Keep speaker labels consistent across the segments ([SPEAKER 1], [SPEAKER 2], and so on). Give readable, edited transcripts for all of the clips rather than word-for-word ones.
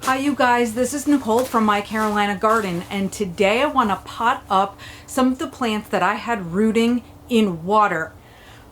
[SPEAKER 1] Hi you guys, this is Nicole from My Carolina Garden, and today I want to pot up some of the plants that I had rooting in water.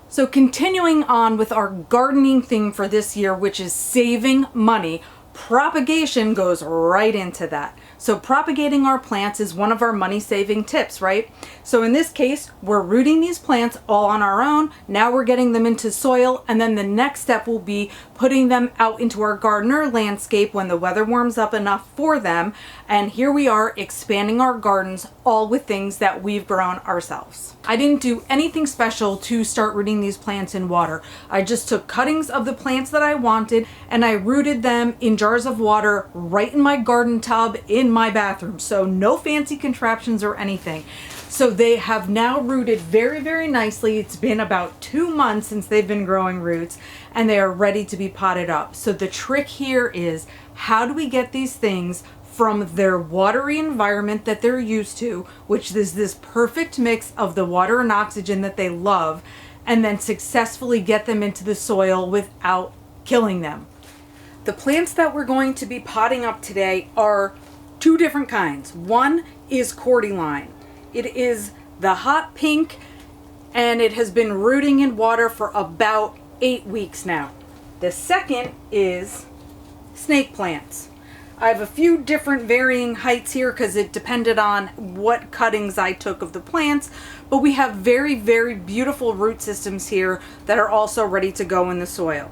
[SPEAKER 1] So continuing on with our gardening theme for this year, which is saving money, propagation goes right into that. So propagating our plants is one of our money saving tips, right? So in this case, we're rooting these plants all on our own. Now we're getting them into soil, and then the next step will be putting them out into our garden or landscape when the weather warms up enough for them. And here we are expanding our gardens, all with things that we've grown ourselves. I didn't do anything special to start rooting these plants in water. I just took cuttings of the plants that I wanted and I rooted them in jars of water right in my garden tub in my bathroom. So no fancy contraptions or anything. So they have now rooted very, very nicely. It's been about 2 months since they've been growing roots and they are ready to be potted up. So the trick here is, how do we get these things from their watery environment that they're used to, which is this perfect mix of the water and oxygen that they love, and then successfully get them into the soil without killing them. The plants that we're going to be potting up today are two different kinds. One is cordyline. It is the hot pink, and it has been rooting in water for about 8 weeks now. The second is snake plants. I have a few different varying heights here because it depended on what cuttings I took of the plants, but we have very, very beautiful root systems here that are also ready to go in the soil.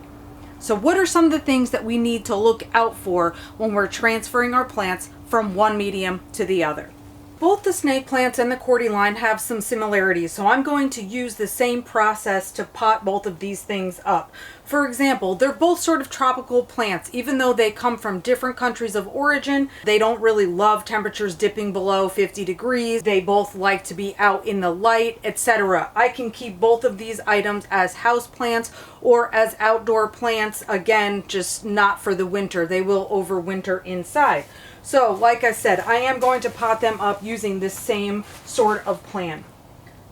[SPEAKER 1] So what are some of the things that we need to look out for when we're transferring our plants from one medium to the other? Both the snake plants and the cordyline have some similarities, so I'm going to use the same process to pot both of these things up. For example, they're both sort of tropical plants. Even though they come from different countries of origin, they don't really love temperatures dipping below 50 degrees. They both like to be out in the light, etc. I can keep both of these items as house plants or as outdoor plants, again, just not for the winter. They will overwinter inside. So, like I said, I am going to pot them up using this same sort of plan.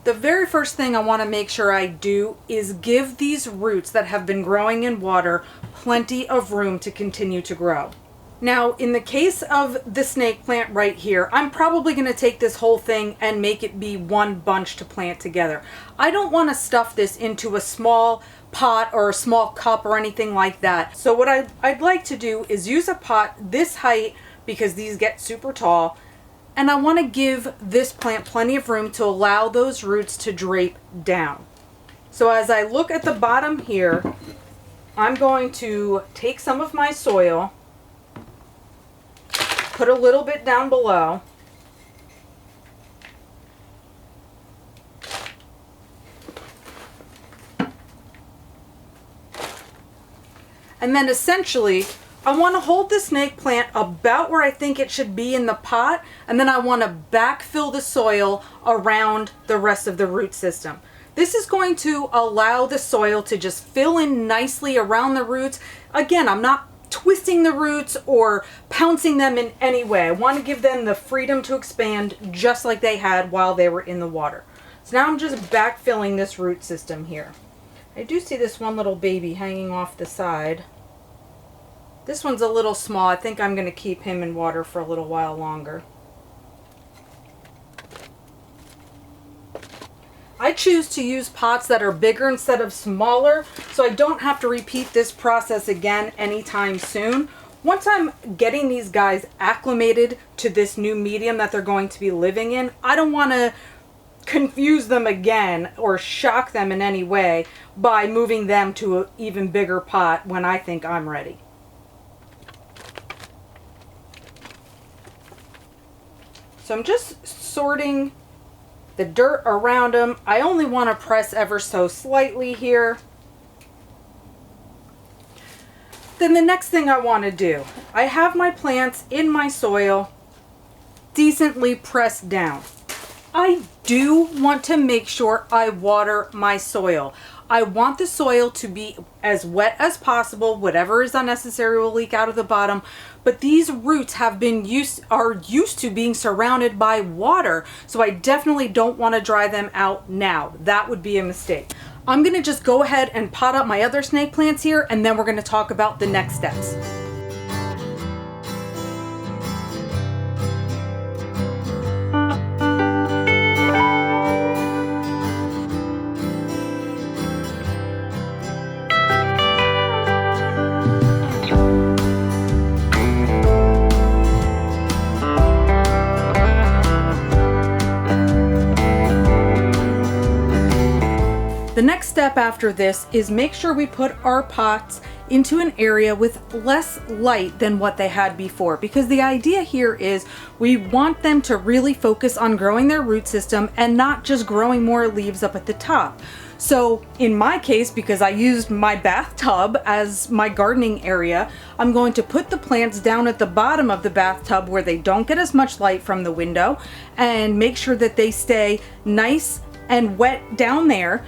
[SPEAKER 1] The very first thing I want to make sure I do is give these roots that have been growing in water plenty of room to continue to grow. Now, in the case of the snake plant right here, I'm probably going to take this whole thing and make it be one bunch to plant together. I don't want to stuff this into a small pot or a small cup or anything like that. So what I'd like to do is use a pot this height, because these get super tall, and I want to give this plant plenty of room to allow those roots to drape down. So as I look at the bottom here, I'm going to take some of my soil, put a little bit down below, and then essentially I want to hold the snake plant about where I think it should be in the pot, and then I want to backfill the soil around the rest of the root system. This is going to allow the soil to just fill in nicely around the roots. Again, I'm not twisting the roots or pouncing them in any way. I want to give them the freedom to expand just like they had while they were in the water. So now I'm just backfilling this root system here. I do see this one little baby hanging off the side. This one's a little small. I think I'm going to keep him in water for a little while longer. I choose to use pots that are bigger instead of smaller, so I don't have to repeat this process again anytime soon. Once I'm getting these guys acclimated to this new medium that they're going to be living in, I don't want to confuse them again or shock them in any way by moving them to an even bigger pot when I think I'm ready. So I'm just sorting the dirt around them. I only want to press ever so slightly here. Then the next thing I want to do, I have my plants in my soil decently pressed down. I do want to make sure I water my soil. I want the soil to be as wet as possible. Whatever is unnecessary will leak out of the bottom. But these roots are used to being surrounded by water. So I definitely don't want to dry them out now. That would be a mistake. I'm going to just go ahead and pot up my other snake plants here, and then we're going to talk about the next steps. The next step after this is make sure we put our pots into an area with less light than what they had before, because the idea here is we want them to really focus on growing their root system and not just growing more leaves up at the top. So in my case, because I used my bathtub as my gardening area, I'm going to put the plants down at the bottom of the bathtub where they don't get as much light from the window, and make sure that they stay nice and wet down there.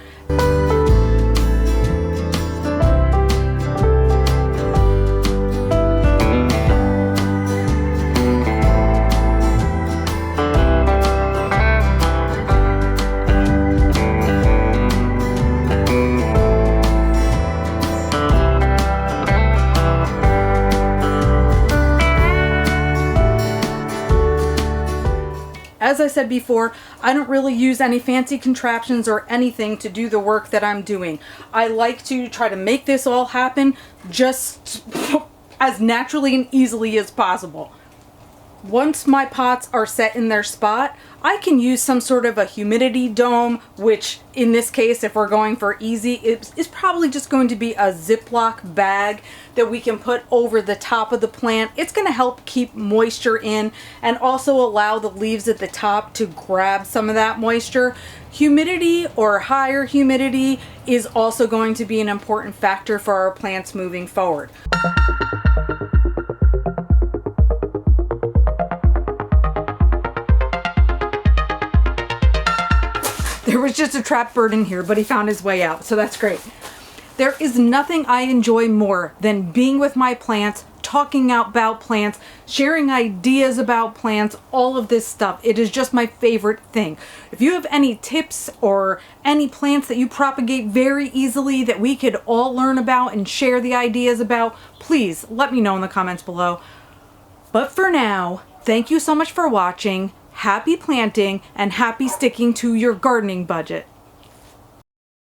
[SPEAKER 1] As I said before, I don't really use any fancy contraptions or anything to do the work that I'm doing. I like to try to make this all happen just as naturally and easily as possible. Once my pots are set in their spot, I can use some sort of a humidity dome, which in this case, if we're going for easy, it's probably just going to be a Ziploc bag that we can put over the top of the plant. It's going to help keep moisture in and also allow the leaves at the top to grab some of that moisture. Humidity or higher humidity is also going to be an important factor for our plants moving forward. There was just a trapped bird in here, but he found his way out, so that's great. There is nothing I enjoy more than being with my plants, talking about plants, sharing ideas about plants, all of this stuff. It is just my favorite thing. If you have any tips or any plants that you propagate very easily that we could all learn about and share the ideas about, please let me know in the comments below. But for now, thank you so much for watching. Happy planting and happy sticking to your gardening budget.